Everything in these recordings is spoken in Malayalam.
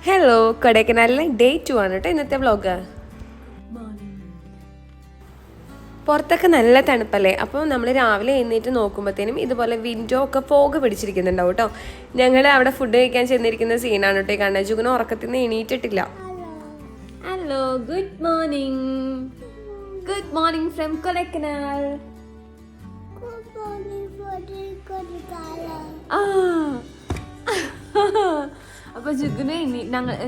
ഹലോ, കൊടൈക്കനാലിലെ ഡേ 2 ആണ് കേട്ടോ ഇന്നത്തെ വ്ളോഗ്. പുറത്തൊക്കെ നല്ല തണുപ്പല്ലേ. അപ്പോൾ നമ്മൾ രാവിലെ എഴുന്നേറ്റ് നോക്കുമ്പോഴത്തേനും ഇതുപോലെ വിൻഡോ ഒക്കെ ഫോഗ് പിടിച്ചിരിക്കുന്നുണ്ടാവും കേട്ടോ. ഞങ്ങൾ അവിടെ ഫുഡ് കഴിക്കാൻ ചെന്നിരിക്കുന്ന സീനാണ് കേട്ടോ. കണ്ണജുഗിന് ഉറക്കത്തിൽ നിന്ന് എണീറ്റിട്ടില്ല. Hello, good morning. Good morning from Kodaikanal. അപ്പോൾ ജുഗിന്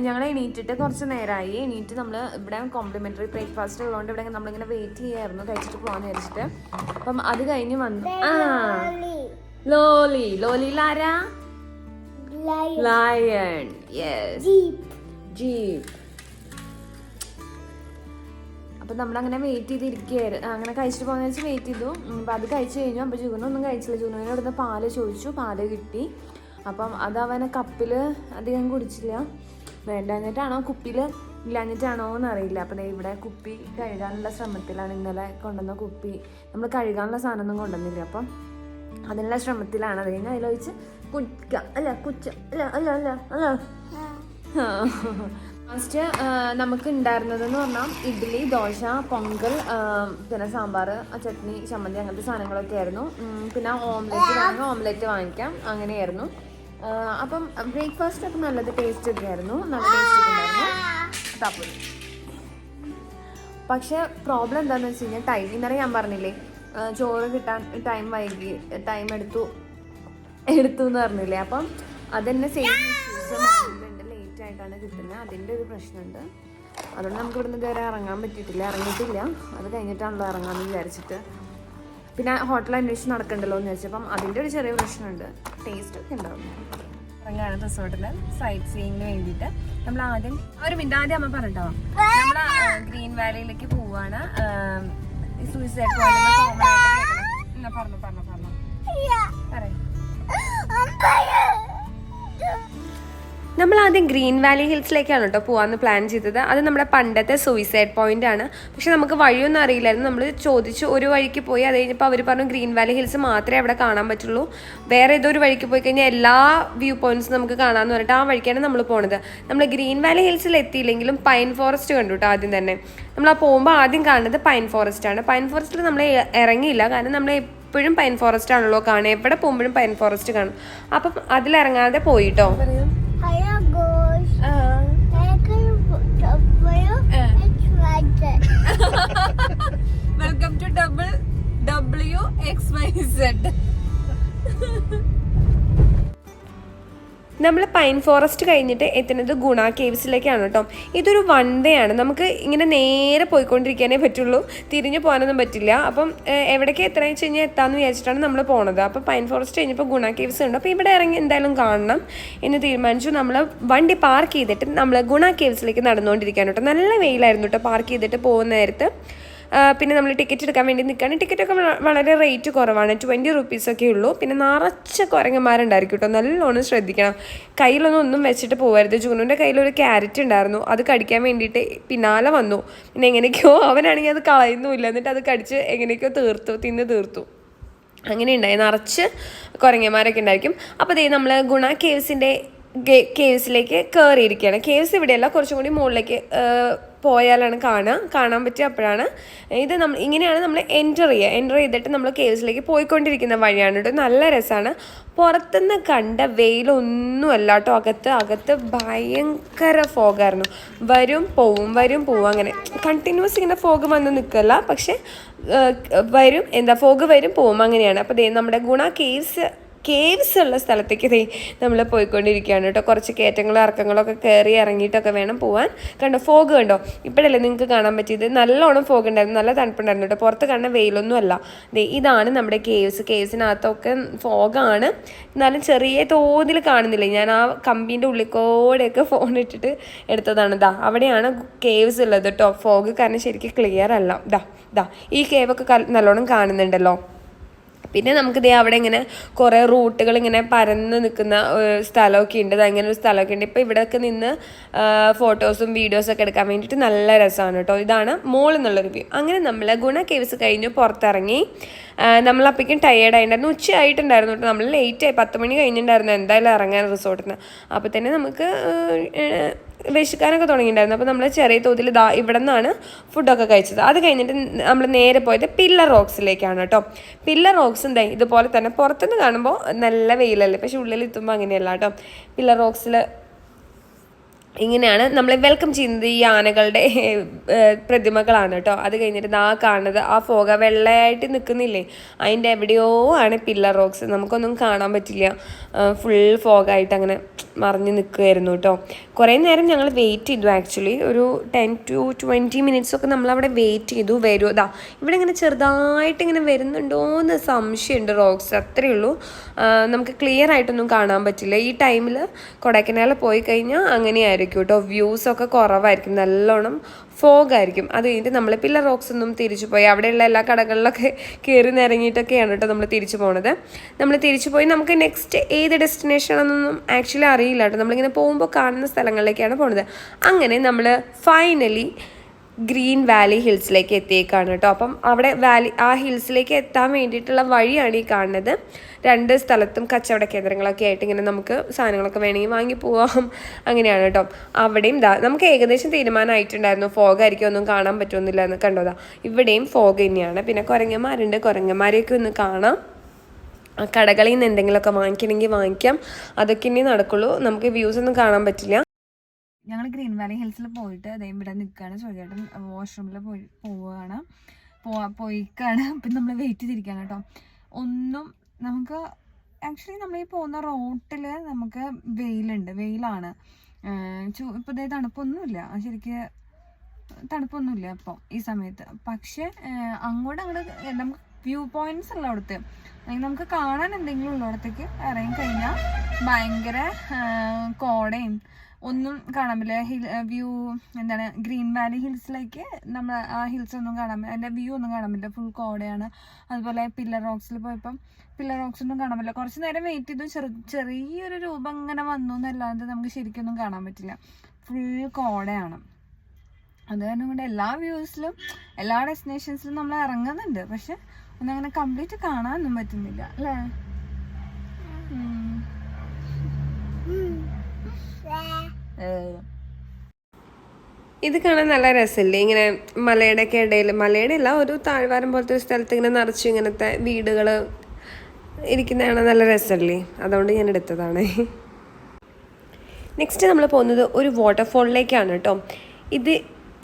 ഞങ്ങൾ എണീറ്റിട്ട് കുറച്ച് നേരമായി. എണീറ്റ് നമ്മൾ ഇവിടെ കോംപ്ലിമെൻ്ററി ബ്രേക്ക്ഫാസ്റ്റ് ഉള്ളതുകൊണ്ട് ഇവിടെ നമ്മളിങ്ങനെ വെയിറ്റ് ചെയ്യായിരുന്നു കഴിച്ചിട്ട് പോകാമെന്ന് വിചാരിച്ചിട്ട്. അപ്പം അത് കഴിഞ്ഞ് വന്നു. ലോലിയിലാരാ? ലയൺ. Yes, jeep. അപ്പം നമ്മളങ്ങനെ വെയിറ്റ് ചെയ്തിരിക്കുകയായിരുന്നു. അങ്ങനെ കഴിച്ചിട്ട് പോകുന്ന വെച്ച് വെയിറ്റ് ചെയ്തു. അപ്പം അത് കഴിച്ച് കഴിഞ്ഞു. അപ്പോൾ ജുഗിനൊന്നും കഴിച്ചില്ല. ജുഗിനെ ഇവിടുന്ന് പാല് ചോദിച്ചു, പാല് കിട്ടി. അപ്പം അതവനെ കപ്പിൽ അധികം കുടിച്ചില്ല. വേണ്ടാഞ്ഞിട്ടാണോ കുപ്പിയിൽ ഇല്ലാഞ്ഞിട്ടാണോ എന്നറിയില്ല. അപ്പം ഇവിടെ കുപ്പി കഴുകാനുള്ള ശ്രമത്തിലാണ്. ഇന്നലെ കൊണ്ടുവന്ന കുപ്പി നമ്മൾ കഴുകാനുള്ള സാധനമൊന്നും കൊണ്ടുവന്നില്ല. അപ്പം അതിനുള്ള ശ്രമത്തിലാണ്. അത് കഴിഞ്ഞാൽ അതിലൊഴിച്ച് ഫസ്റ്റ് നമുക്ക് ഉണ്ടായിരുന്നതെന്ന് പറഞ്ഞാൽ ഇഡ്ഡലി, ദോശ, പൊങ്കൽ, പിന്നെ സാമ്പാർ, ചട്നി, ചമ്മന്തി അങ്ങനത്തെ സാധനങ്ങളൊക്കെ ആയിരുന്നു. പിന്നെ ഓംലെറ്റ് വാങ്ങിക്കാം, അങ്ങനെയായിരുന്നു. അപ്പം ബ്രേക്ക്ഫാസ്റ്റ് ഒക്കെ നല്ലത് ടേസ്റ്റ് ഒക്കെ ആയിരുന്നു. നല്ല ടേസ്റ്റ് ഒക്കെ ഉണ്ടായിരുന്നു. പക്ഷേ പ്രോബ്ലം എന്താണെന്ന് വെച്ച് കഴിഞ്ഞാൽ ടൈം. ഇന്നലെ ഞാൻ പറഞ്ഞില്ലേ ചോറ് കിട്ടാൻ ടൈം എടുത്തു എന്ന് പറഞ്ഞില്ലേ. അപ്പം അതെന്നെ സെയിം ഇഷ്യൂസ് ലേറ്റ് ആയിട്ടാണ് കിട്ടുന്നത്. അതിൻ്റെ ഒരു പ്രശ്നമുണ്ട്. അതുകൊണ്ട് നമുക്ക് ഇവിടുന്ന് ഇതുവരെ ഇറങ്ങിയിട്ടില്ല. അത് കഴിഞ്ഞിട്ടാണല്ലോ ഇറങ്ങാമെന്ന് വിചാരിച്ചിട്ട്. പിന്നെ ഹോട്ടൽ അന്വേഷിച്ച് നടക്കണ്ടല്ലോ എന്ന് വിചാരിച്ചപ്പം അതിൻ്റെ ഒരു ചെറിയ പ്രശ്നമുണ്ട്. ടേസ്റ്റ് ഒക്കെ ഉണ്ടാവും. ഇറങ്ങാണ് റിസോർട്ടിൽ സൈറ്റ് സീയിങ്ങിന് വേണ്ടിയിട്ട്. നമ്മൾ ആദ്യം അമ്മ പറഞ്ഞിട്ടോ, നമ്മൾ ഗ്രീൻ വാലിയിലേക്ക് പോവാണ്. സൂയിസൈഡ് പോയിന്റ് നമ്മൾ ആദ്യം ഗ്രീൻ വാലി ഹിൽസിലേക്കാണ് കേട്ടോ പോകാമെന്ന് പ്ലാൻ ചെയ്തത്. അത് നമ്മുടെ പണ്ടത്തെ സൂയിസൈഡ് പോയിന്റ് ആണ്. പക്ഷെ നമുക്ക് വഴിയൊന്നും അറിയില്ലായിരുന്നു. നമ്മൾ ചോദിച്ചു, ഒരു വഴിക്ക് പോയി. അത് കഴിഞ്ഞപ്പോൾ അവർ പറഞ്ഞു ഗ്രീൻ വാലി ഹിൽസ് മാത്രമേ അവിടെ കാണാൻ പറ്റുള്ളൂ, വേറെ ഏതോ ഒരു വഴിക്ക് പോയി കഴിഞ്ഞാൽ എല്ലാ വ്യൂ പോയിന്റ്സും നമുക്ക് കാണാമെന്ന് പറഞ്ഞിട്ട് ആ വഴിക്കാണ് നമ്മൾ പോണത്. നമ്മൾ ഗ്രീൻ വാലി ഹിൽസിൽ എത്തിയില്ലെങ്കിലും പൈൻ ഫോറസ്റ്റ് കണ്ടു കേട്ടോ. ആദ്യം തന്നെ നമ്മൾ ആ പോകുമ്പോൾ ആദ്യം കാണുന്നത് പൈൻ ഫോറസ്റ്റ് ആണ്. പൈൻ ഫോറസ്റ്റിൽ നമ്മൾ ഇറങ്ങിയില്ല, കാരണം നമ്മൾ എപ്പോഴും പൈൻ ഫോറസ്റ്റ് ആണല്ലോ കാണുക. എവിടെ പോകുമ്പോഴും പൈൻ ഫോറസ്റ്റ് കാണും. അപ്പം അതിലിറങ്ങാതെ പോയിട്ടോ. Welcome to WXYZ. നമ്മൾ പൈൻ ഫോറസ്റ്റ് കഴിഞ്ഞിട്ട് എത്തുന്നത് ഗുണ കേവ്സിലേക്കാണ് കേട്ടോ. ഇതൊരു വൺ വേ ആണ്. നമുക്ക് ഇങ്ങനെ നേരെ പോയിക്കൊണ്ടിരിക്കാനേ പറ്റുള്ളൂ, തിരിഞ്ഞു പോകാനൊന്നും പറ്റില്ല. അപ്പം എവിടേക്ക് എത്രയെന്ന് വെച്ച് കഴിഞ്ഞാൽ എത്താമെന്ന് വിചാരിച്ചിട്ടാണ് നമ്മൾ പോണത്. അപ്പോൾ പൈൻ ഫോറസ്റ്റ് കഴിഞ്ഞപ്പോൾ ഗുണ കേവ്സ് ഉണ്ട്. അപ്പോൾ ഇവിടെ ഇറങ്ങി എന്തായാലും കാണണം എന്ന് തീരുമാനിച്ചു. നമ്മൾ വണ്ടി പാർക്ക് ചെയ്തിട്ട് നമ്മൾ ഗുണ കേവ്സിലേക്ക് നടന്നുകൊണ്ടിരിക്കുകയാണ് കേട്ടോ. നല്ല വെയിലായിരുന്നു കേട്ടോ പാർക്ക് ചെയ്തിട്ട് പോകുന്ന നേരത്ത്. പിന്നെ നമ്മൾ ടിക്കറ്റ് എടുക്കാൻ വേണ്ടി നിൽക്കുകയാണ്. ടിക്കറ്റൊക്കെ വളരെ റേറ്റ് കുറവാണ്, 20 റുപ്പീസൊക്കെ ഉള്ളൂ. പിന്നെ നിറച്ച കുരങ്ങന്മാരുണ്ടായിരിക്കും കേട്ടോ. നല്ലോണം ശ്രദ്ധിക്കണം. കയ്യിലൊന്നും വെച്ചിട്ട് പോകരുത്. ജൂനുവിൻ്റെ കയ്യിലൊരു ക്യാരറ്റ് ഉണ്ടായിരുന്നു, അത് കടിക്കാൻ വേണ്ടിയിട്ട് പിന്നാലെ വന്നു. പിന്നെ എങ്ങനെയൊക്കെയോ അവനാണെങ്കിൽ അത് കളയുന്നുമില്ല, എന്നിട്ട് അത് കടിച്ച് എങ്ങനെയൊക്കെയോ തിന്ന് തീർത്തു. അങ്ങനെ ഉണ്ടായി, നിറച്ച് കുരങ്ങന്മാരൊക്കെ ഉണ്ടായിരിക്കും. അപ്പോൾ ദേ നമ്മൾ ഗുണ കേവ്സിലേക്ക് കയറിയിരിക്കുകയാണ്. കേവ്സ് ഇവിടെയല്ല, കുറച്ചും കൂടി മുകളിലേക്ക് പോയാലാണ് കാണാൻ പറ്റുക. അപ്പോഴാണ് ഇത് ഇങ്ങനെയാണ് നമ്മൾ എൻ്റർ ചെയ്തിട്ട് നമ്മൾ കേവ്സിലേക്ക് പോയിക്കൊണ്ടിരിക്കുന്ന വഴിയാണ് കേട്ടോ. നല്ല രസമാണ്. പുറത്തുനിന്ന് കണ്ട വെയിലൊന്നുമല്ല കേട്ടോ. അകത്ത് ഭയങ്കര ഫോഗായിരുന്നു. വരും പോവും അങ്ങനെ കണ്ടിന്യൂസ് ഇങ്ങനെ ഫോഗ് വന്ന് നിൽക്കല്ല, പക്ഷെ ഫോഗ് വരും പോവും അങ്ങനെയാണ്. അപ്പോൾ ദേ നമ്മുടെ ഗുണ കേവ്സ് ഉള്ള സ്ഥലത്തേക്ക് നമ്മൾ പോയിക്കൊണ്ടിരിക്കുകയാണ് കേട്ടോ. കുറച്ച് കയറ്റങ്ങളും ഇറക്കങ്ങളൊക്കെ കയറി ഇറങ്ങിയിട്ടൊക്കെ വേണം പോകാൻ. കണ്ടോ ഫോഗ് കണ്ടോ? ഇപ്പോഴല്ലേ നിങ്ങൾക്ക് കാണാൻ പറ്റിയത്. നല്ലോണം ഫോഗ് ഉണ്ടായിരുന്നു, നല്ല തണുപ്പുണ്ടായിരുന്നു കേട്ടോ. പുറത്ത് കാണുന്ന വെയിലൊന്നും അല്ല. ഇതാണ് നമ്മുടെ കേവ്സിനകത്തൊക്കെ ഫോഗാണ്, എന്നാലും ചെറിയ തോതിൽ കാണുന്നില്ല. ഞാൻ ആ കമ്പീൻ്റെ ഉള്ളിൽക്കൂടെയൊക്കെ ഫോൺ ഇട്ടിട്ട് എടുത്തതാണ്. അവിടെയാണ് കേവ്സ് ഉള്ളത് കേട്ടോ. ഫോഗ് കാരണം ശരിക്കും ക്ലിയർ അല്ല. ഈ കേവൊക്കെ നല്ലോണം കാണുന്നുണ്ടല്ലോ. പിന്നെ നമുക്കിതേ അവിടെ ഇങ്ങനെ കുറേ റൂട്ടുകൾ ഇങ്ങനെ പരന്ന് നിൽക്കുന്ന സ്ഥലമൊക്കെ ഉണ്ട്, അങ്ങനെ ഒരു സ്ഥലമൊക്കെ ഉണ്ട്. ഇപ്പോൾ ഇവിടെയൊക്കെ നിന്ന് ഫോട്ടോസും വീഡിയോസൊക്കെ എടുക്കാൻ വേണ്ടിയിട്ട് നല്ല രസമാണ് കേട്ടോ. ഇതാണ് മോളിൽ നിന്നുള്ളൊരു വ്യൂ. അങ്ങനെ നമ്മൾ ഗുണ കേവ്സ് കഴിഞ്ഞ് പുറത്തിറങ്ങി. നമ്മളപ്പോഴേക്കും ടയേർഡായിട്ടുണ്ടായിരുന്നു, ഉച്ചയായിട്ടുണ്ടായിരുന്നു കേട്ടോ. നമ്മൾ ലേറ്റായി, 10 മണി കഴിഞ്ഞിട്ടുണ്ടായിരുന്നു എന്തായാലും ഇറങ്ങാൻ റിസോർട്ടിൽ നിന്ന്. അപ്പോൾ തന്നെ നമുക്ക് വിശക്കാനൊക്കെ തുടങ്ങിയിട്ടുണ്ടായിരുന്നു. അപ്പോൾ നമ്മൾ ചെറിയ തോതിൽ ഇവിടെ നിന്നാണ് ഫുഡൊക്കെ കഴിച്ചത്. അത് കഴിഞ്ഞിട്ട് നമ്മൾ നേരെ പോയത് പില്ലർ റോക്സിലേക്കാണ് കേട്ടോ. പില്ലർ റോക്സ് എന്താ ഇതുപോലെ തന്നെ പുറത്തുനിന്ന് കാണുമ്പോൾ നല്ല വെയിലല്ലേ, പക്ഷെ ഉള്ളിൽ എത്തുമ്പോൾ അങ്ങനെയല്ല കേട്ടോ. പില്ലർ റോക്സിൽ ഇങ്ങനെയാണ് നമ്മളെ വെൽക്കം ചെയ്യുന്നത്. ഈ ആനകളുടെ പ്രതിമകളാണ് കേട്ടോ. അത് കഴിഞ്ഞിട്ട് കാണുന്നത് ആ ഫോഗ വെള്ളയായിട്ട് നിൽക്കുന്നില്ലേ, അതിൻ്റെ എവിടെയോ ആണ് പില്ലർ റോക്സ്. നമുക്കൊന്നും കാണാൻ പറ്റില്ല, ഫുൾ ഫോഗായിട്ട് അങ്ങനെ മറിഞ്ഞ് നിൽക്കുമായിരുന്നു കേട്ടോ. കുറേ നേരം ഞങ്ങൾ വെയിറ്റ് ചെയ്തു. ആക്ച്വലി ഒരു 10 to 20 minutes ഒക്കെ നമ്മളവിടെ വെയിറ്റ് ചെയ്തു. വരുമോ ഇവിടെ ഇങ്ങനെ ചെറുതായിട്ട് ഇങ്ങനെ വരുന്നുണ്ടോ എന്ന് സംശയമുണ്ട് റോക്സ്, അത്രയേ ഉള്ളൂ. നമുക്ക് ക്ലിയർ ആയിട്ടൊന്നും കാണാൻ പറ്റില്ല. ഈ ടൈമിൽ കൊടൈക്കനാൽ പോയി കഴിഞ്ഞാൽ അങ്ങനെയായിരിക്കും കേട്ടോ, വ്യൂസൊക്കെ കുറവായിരിക്കും, നല്ലോണം ഫോഗായിരിക്കും. അത് കഴിഞ്ഞിട്ട് നമ്മൾ പില്ലർ റോക്സ് ഒന്നും തിരിച്ചു പോയി. അവിടെയുള്ള എല്ലാ കടകളിലൊക്കെ കയറി നിറങ്ങിയിട്ടൊക്കെയാണ് കേട്ടോ നമ്മൾ തിരിച്ചു പോണത്. നമ്മൾ തിരിച്ചു പോയി നമുക്ക് നെക്സ്റ്റ് ഏത് ഡെസ്റ്റിനേഷൻ ആണെന്നൊന്നും ആക്ച്വലി അറിയില്ല കേട്ടോ. നമ്മളിങ്ങനെ പോകുമ്പോൾ കാണുന്ന സ്ഥലങ്ങളിലേക്കാണ് പോണത്. അങ്ങനെ നമ്മൾ ഫൈനലി ഗ്രീൻ വാലി ഹിൽസിലേക്ക് എത്തിയേക്കാണ് കേട്ടോ. അപ്പം അവിടെ ആ ഹിൽസിലേക്ക് എത്താൻ വേണ്ടിയിട്ടുള്ള വഴിയാണ് ഈ കാണുന്നത്. 2 സ്ഥലത്തും കച്ചവട കേന്ദ്രങ്ങളൊക്കെ ആയിട്ട് ഇങ്ങനെ നമുക്ക് സാധനങ്ങളൊക്കെ വേണമെങ്കിൽ വാങ്ങി പോവാം, അങ്ങനെയാണ് കേട്ടോ. അവിടെയും നമുക്ക് ഏകദേശം തീരുമാനമായിട്ടുണ്ടായിരുന്നു ഫോഗായിരിക്കും, ഒന്നും കാണാൻ പറ്റുമെന്നില്ല എന്ന്. കണ്ടോതാ ഇവിടെയും ഫോഗ് തന്നെയാണ്. പിന്നെ കുരങ്ങന്മാരുണ്ട്, കുരങ്ങന്മാരെയൊക്കെ ഒന്ന് കാണാം. കടകളിൽ നിന്ന് എന്തെങ്കിലുമൊക്കെ വാങ്ങിക്കണമെങ്കിൽ വാങ്ങിക്കാം, അതൊക്കെ ഇനി നടക്കുള്ളൂ. നമുക്ക് വ്യൂസ് ഒന്നും കാണാൻ പറ്റില്ല. ഞങ്ങൾ ഗ്രീൻ വാലി ഹിൽസിൽ പോയിട്ട് അതേ ഇവിടെ നിൽക്കുകയാണ്. ചോദിച്ചേട്ടൻ വാഷ്റൂമിൽ പോയിക്കാണ്. പിന്നെ നമ്മൾ വെയിറ്റ് ചെയ്തിരിക്കുകയാണ് കേട്ടോ. ഒന്നും നമുക്ക് ആക്ച്വലി നമ്മൾ ഈ പോകുന്ന റോട്ടിൽ നമുക്ക് വെയിലാണ്. ഇപ്പോൾ ഇതേ തണുപ്പൊന്നുമില്ല, ശരിക്ക് തണുപ്പൊന്നുമില്ല ഇപ്പോൾ ഈ സമയത്ത്. പക്ഷെ അങ്ങോട്ട് നമുക്ക് വ്യൂ പോയിന്റ്സ് ഉള്ള അവിടുത്തെ നമുക്ക് കാണാൻ എന്തെങ്കിലും ഉള്ളിടത്തേക്ക് ഇറങ്ങി കഴിഞ്ഞാൽ ഭയങ്കര കോടയും ഒന്നും കാണാൻ പറ്റില്ല. വ്യൂ എന്താണ് ഗ്രീൻ വാലി ഹിൽസിലേക്ക് നമ്മൾ ആ ഹിൽസ് ഒന്നും കാണാൻ പറ്റില്ല, അതിൻ്റെ വ്യൂ ഒന്നും കാണാൻ പറ്റില്ല, ഫുൾ കോടയാണ്. അതുപോലെ പില്ലർ റോക്സിൽ പോയപ്പം പില്ലർ റോക്സ് ഒന്നും കാണാൻ പറ്റില്ല. കുറച്ച് നേരം വെയിറ്റ് ചെയ്തു, ചെറിയൊരു രൂപം ഇങ്ങനെ വന്നു എന്നല്ലാതെ നമുക്ക് ശരിക്കൊന്നും കാണാൻ പറ്റില്ല, ഫുൾ കോടയാണ്. അത് കാരണം കൊണ്ട് എല്ലാ വ്യൂസിലും എല്ലാ ഡെസ്റ്റിനേഷൻസിലും നമ്മൾ ഇറങ്ങുന്നുണ്ട്, പക്ഷെ ഒന്നങ്ങനെ കംപ്ലീറ്റ് കാണാനൊന്നും പറ്റുന്നില്ല അല്ലേ. ഇത് കാണാൻ നല്ല രസമില്ലേ, ഇങ്ങനെ മലയുടെ ഒക്കെ ഇടയിൽ, മലയുടെ അല്ല ഒരു താഴ്വാരം പോലത്തെ ഒരു സ്ഥലത്ത് ഇങ്ങനെ നിറച്ചു ഇങ്ങനത്തെ വീടുകൾ ഇരിക്കുന്നതാണ്, നല്ല രസമല്ലേ, അതുകൊണ്ട് ഞാൻ എടുത്തതാണ്. നെക്സ്റ്റ് നമ്മൾ പോകുന്നത് ഒരു വാട്ടർഫോളിലേക്കാണ് കേട്ടോ.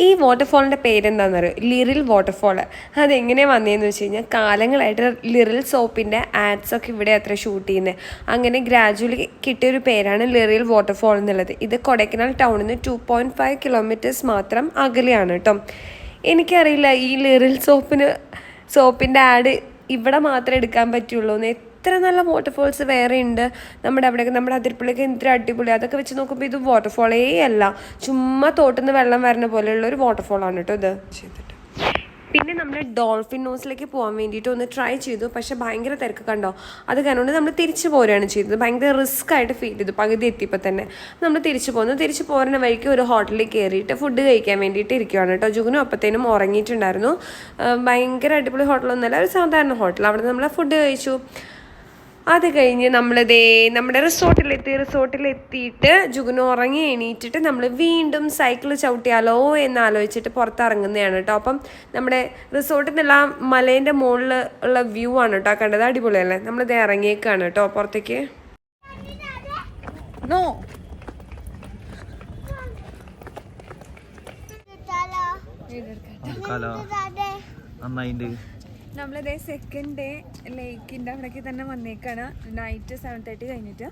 ഈ വാട്ടർഫോളിൻ്റെ പേരെന്താണെന്നറിയോ, ലിറിൽ വാട്ടർഫോൾ. അതെങ്ങനെയാണ് വന്നതെന്ന് വെച്ച് കഴിഞ്ഞാൽ കാലങ്ങളായിട്ട് ലിറിൽ സോപ്പിൻ്റെ ആഡ്സൊക്കെ ഇവിടെ അത്ര ഷൂട്ട് ചെയ്യുന്നത്. അങ്ങനെ ഗ്രാജുവലി കിട്ടിയൊരു പേരാണ് ലിറിൽ വാട്ടർഫോൾ എന്നുള്ളത്. ഇത് കൊടൈക്കനാൽ ടൗണിൽ നിന്ന് 2.5 kilometers മാത്രം അകലെയാണ് കേട്ടോ. എനിക്കറിയില്ല ഈ ലിറിൽ സോപ്പിൻ്റെ ആഡ് ഇവിടെ മാത്രമേ എടുക്കാൻ പറ്റുള്ളൂ എന്ന്. എത്ര നല്ല വാട്ടർഫോൾസ് വേറെ ഉണ്ട് നമ്മുടെ അവിടെയൊക്കെ. നമ്മുടെ അതിരപ്പള്ളിയൊക്കെ എന്തൊരു അടിപൊളി. അതൊക്കെ വെച്ച് നോക്കുമ്പോൾ ഇത് വാട്ടർഫോളേ അല്ല, ചുമ്മാ തോട്ടുനിന്ന് വെള്ളം വരുന്ന പോലെയുള്ള ഒരു വാട്ടർഫോളാണ് കേട്ടോ ഇത്. ചെയ്തിട്ട് പിന്നെ നമ്മൾ ഡോൾഫിൻ നോസിലേക്ക് പോകാൻ വേണ്ടിയിട്ട് ഒന്ന് ട്രൈ ചെയ്തു, പക്ഷെ ഭയങ്കര തിരക്ക് കണ്ടോ. അത് കാരണം നമ്മൾ തിരിച്ചു പോരുകയാണ് ചെയ്തത്. ഭയങ്കര റിസ്ക് ആയിട്ട് ഫീൽ ചെയ്തു പകുതി എത്തിയപ്പോൾ തന്നെ. നമ്മൾ തിരിച്ചു പോരുന്ന വഴിക്ക് ഒരു ഹോട്ടലിൽ കയറിയിട്ട് ഫുഡ് കഴിക്കാൻ വേണ്ടിയിട്ട് ഇരിക്കുകയാണ് കേട്ടോ. ജുഗുനും അപ്പത്തേനും ഉറങ്ങിയിട്ടുണ്ടായിരുന്നു. ഭയങ്കര അടിപൊളി ഹോട്ടലൊന്നുമല്ല, ഒരു സാധാരണ ഹോട്ടൽ. അവിടെ നമ്മൾ ഫുഡ് കഴിച്ചു. അത് കഴിഞ്ഞ് നമ്മുടെ റിസോർട്ടിലെത്തിയിട്ട് ജുഗുന് ഉറങ്ങി എണീറ്റിട്ട് നമ്മൾ വീണ്ടും സൈക്കിൾ ചവിട്ടിയാലോ എന്നാലോചിച്ചിട്ട് പുറത്തിറങ്ങുന്നതാണ് കേട്ടോ. അപ്പം നമ്മുടെ റിസോർട്ടിൽ നിന്നുള്ള മലേൻ്റെ മുകളിൽ ഉള്ള വ്യൂ ആണ് കേട്ടോ കണ്ടത്. അടിപൊളിയല്ലേ. നമ്മളിത് ഇറങ്ങിയേക്കാണ് കേട്ടോ പുറത്തേക്ക്. നമ്മളിതേ സെക്കൻഡ് ഡേ ലേക്കിൻ്റെ അവിടേക്ക് തന്നെ വന്നേക്കാണ്. നൈറ്റ് 7:30 കഴിഞ്ഞിട്ട്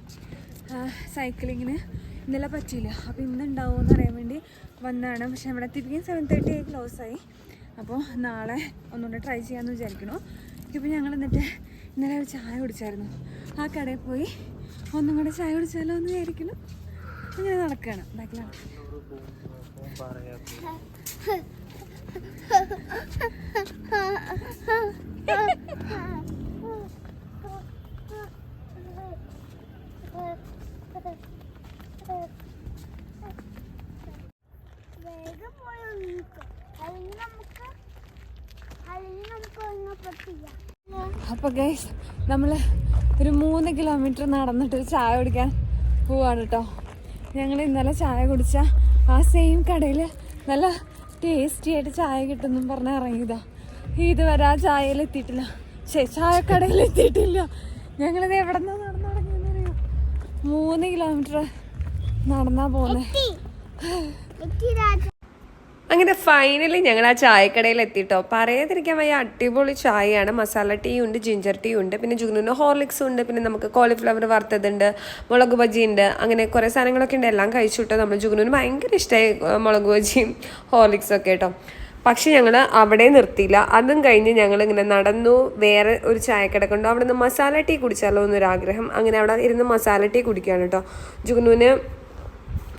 സൈക്ലിങ്ങിന് ഇന്നലെ പറ്റിയില്ല, അപ്പോൾ ഇന്ന് ഉണ്ടാവുമെന്ന് അറിയാൻ വേണ്ടി വന്നതാണ്. പക്ഷെ അവിടെ എത്തിപ്പിക്കും 7:30 ക്ലോസ് ആയി. അപ്പോൾ നാളെ ഒന്നുകൂടെ ട്രൈ ചെയ്യാമെന്ന് വിചാരിക്കണു. ഇപ്പോൾ ഞങ്ങൾ എന്നിട്ട് ഇന്നലെ ഒരു ചായ കുടിച്ചായിരുന്നു. ആ കടയിൽ പോയി ഒന്നും കൂടെ ചായ കുടിച്ചാലോ എന്ന് വിചാരിക്കണം. അങ്ങനെ നടക്കുകയാണ് ബാക്കിലാണ്. അപ്പോൾ ഗൈസ് നമ്മൾ ഒരു 3 കിലോമീറ്റർ നടന്നിട്ട് ചായ കുടിക്കാൻ പോവാണ് കേട്ടോ. ഞങ്ങൾ ഇന്നലെ ചായ കുടിച്ച ആ സെയിം കടയിൽ നല്ല ടേസ്റ്റി ആയിട്ട് ചായ കിട്ടുമെന്നും പറഞ്ഞ് ഇറങ്ങിയതാ. ഇതുവരെ ആ ചായയിൽ എത്തിയിട്ടില്ല, ചായക്കടയിൽ എത്തിയിട്ടില്ല. ഞങ്ങളിത് എവിടെ നിന്നാണ് നടന്നു തുടങ്ങിയെന്നറിയോ? 3 കിലോമീറ്റർ നടന്നാ പോകുന്നത്. അങ്ങനെ ഫൈനലി ഞങ്ങൾ ആ ചായക്കടയിൽ എത്തിയിട്ടോ. പറയാതിരിക്കാൻ വയ്യ, അടിപൊളി ചായയാണ്. മസാല ടീ ഉണ്ട്, ജിഞ്ചർ ടീ ഉണ്ട്, പിന്നെ ജുഗ്നുവിന് ഹോർലിക്സ് ഉണ്ട്, പിന്നെ നമുക്ക് കോളിഫ്ലവർ വറുത്തതുണ്ട്, മുളക് ബജി ഉണ്ട്, അങ്ങനെ കുറേ സാധനങ്ങളൊക്കെ ഉണ്ട്. എല്ലാം കഴിച്ചു കേട്ടോ. നമ്മൾ ജുഗ്നുവിന് ഭയങ്കര ഇഷ്ടമായി മുളക് ബജിയും ഹോർലിക്സും ഒക്കെ കേട്ടോ. പക്ഷെ ഞങ്ങൾ അവിടെ നിർത്തിയില്ല. അതും കഴിഞ്ഞ് ഞങ്ങൾ ഇങ്ങനെ നടന്നു. വേറെ ഒരു ചായക്കട കണ്ടു. അവിടെ നിന്ന് മസാല ടീ കുടിച്ചാലോ എന്നൊരാഗ്രഹം. അങ്ങനെ അവിടെ ഇരുന്ന് മസാല ടീ കുടിക്കുകയാണ് കേട്ടോ. ജുഗ്നുവിന്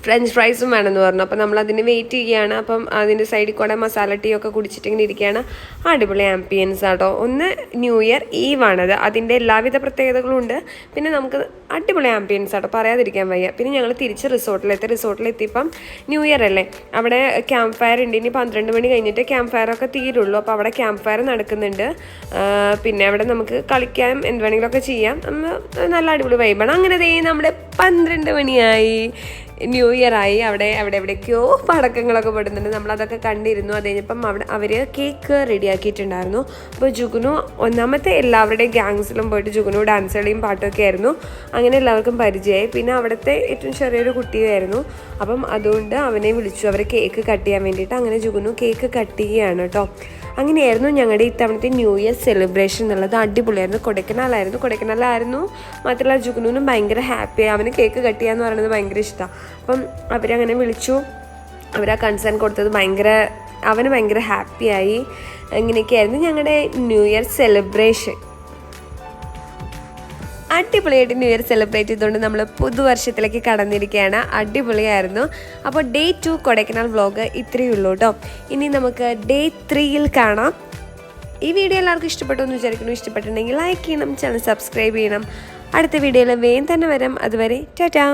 ഫ്രഞ്ച് ഫ്രൈസും വേണമെന്ന് പറഞ്ഞു. അപ്പം നമ്മളതിന് വെയിറ്റ് ചെയ്യുകയാണ്. അപ്പം അതിൻ്റെ സൈഡിൽ കൂടെ മസാല ടീ ഒക്കെ കുടിച്ചിട്ട് ഇങ്ങനെ ഇരിക്കുകയാണ്. അടിപൊളി ആംബിയൻസ് ആട്ടോ. ഒന്ന് ന്യൂ ഇയർ ഈവ് ആണത്, അതിൻ്റെ എല്ലാവിധ പ്രത്യേകതകളും ഉണ്ട്. പിന്നെ നമുക്ക് അടിപൊളി ആംബിയൻസ് ആട്ടോ, പറയാതിരിക്കാൻ വയ്യ. പിന്നെ ഞങ്ങൾ തിരിച്ച് റിസോർട്ടിലെത്തിയപ്പം ന്യൂ ഇയർ അല്ലേ, അവിടെ ക്യാമ്പ് ഫയർ ഉണ്ട്. ഇനി 12 മണി കഴിഞ്ഞിട്ട് ക്യാമ്പ് ഫയർ ഒക്കെ തീരുള്ളൂ. അപ്പോൾ അവിടെ ക്യാമ്പ് ഫയർ നടക്കുന്നുണ്ട്. പിന്നെ അവിടെ നമുക്ക് കളിക്കാം, എന്ത് വേണമെങ്കിലുമൊക്കെ ചെയ്യാം. നല്ല അടിപൊളി വൈബാണ്. അങ്ങനെ നമ്മുടെ 12 മണിയായി, ന്യൂ ഇയർ ആയി. അവിടെ എവിടേക്കോ പടക്കങ്ങളൊക്കെ പെടുന്നുണ്ട്. നമ്മളതൊക്കെ കണ്ടിരുന്നു. അത് കഴിഞ്ഞപ്പം അവർ കേക്ക് റെഡിയാക്കിയിട്ടുണ്ടായിരുന്നു. അപ്പോൾ ജുഗ്നു ഒന്നാമത്തെ എല്ലാവരുടെയും ഗ്യാങ്സിലും പോയിട്ട് ജുഗ്നു ഡാൻസ് കളിയും പാട്ടൊക്കെ ആയിരുന്നു. അങ്ങനെ എല്ലാവർക്കും പരിചയമായി. പിന്നെ അവിടുത്തെ ഏറ്റവും ചെറിയൊരു കുട്ടിയായിരുന്നു. അപ്പം അതുകൊണ്ട് അവനെ വിളിച്ചു, അവർ കേക്ക് കട്ട് ചെയ്യാൻ വേണ്ടിയിട്ട്. അങ്ങനെ ജുഗ്നു കേക്ക് കട്ട് ചെയ്യുകയാണ് കേട്ടോ. അങ്ങനെയായിരുന്നു ഞങ്ങളുടെ ഇത്തവണത്തെ ന്യൂ ഇയർ സെലിബ്രേഷൻ എന്നുള്ളത്. അടിപൊളിയായിരുന്നു. കൊടൈക്കനാലായിരുന്നു. മാത്രമല്ല ജുഗ്നുവിനും ഭയങ്കര ഹാപ്പിയായി. അവന് കേക്ക് കട്ട് ചെയ്യാന്ന് പറയുന്നത് ഭയങ്കര ഇഷ്ടമാണ്. അപ്പം അവരങ്ങനെ വിളിച്ചു, അവരാ കൺസേൺ കൊടുത്തത് അവന് ഭയങ്കര ഹാപ്പിയായി. അങ്ങനെയൊക്കെയായിരുന്നു ഞങ്ങളുടെ ന്യൂ ഇയർ സെലിബ്രേഷൻ. അടിപൊളിയായിട്ട് ന്യൂ ഇയർ സെലിബ്രേറ്റ് ചെയ്തുകൊണ്ട് നമ്മൾ പുതുവർഷത്തിലേക്ക് കടന്നിരിക്കുകയാണ്. അടിപൊളിയായിരുന്നു. അപ്പോൾ ഡേ 2 കൊടൈക്കനാൽ വ്ളോഗ് ഇത്രയേ ഉള്ളൂ കേട്ടോ. ഇനി നമുക്ക് ഡേ 3യിൽ കാണാം. ഈ വീഡിയോ എല്ലാവർക്കും ഇഷ്ടപ്പെട്ടു എന്ന് വിചാരിക്കുന്നു. ഇഷ്ടപ്പെട്ടിട്ടുണ്ടെങ്കിൽ ലൈക്ക് ചെയ്യണം, ചാനൽ സബ്സ്ക്രൈബ് ചെയ്യണം. അടുത്ത വീഡിയോയിൽ വേഗം തന്നെ വരാം. അതുവരെ ടാറ്റാ.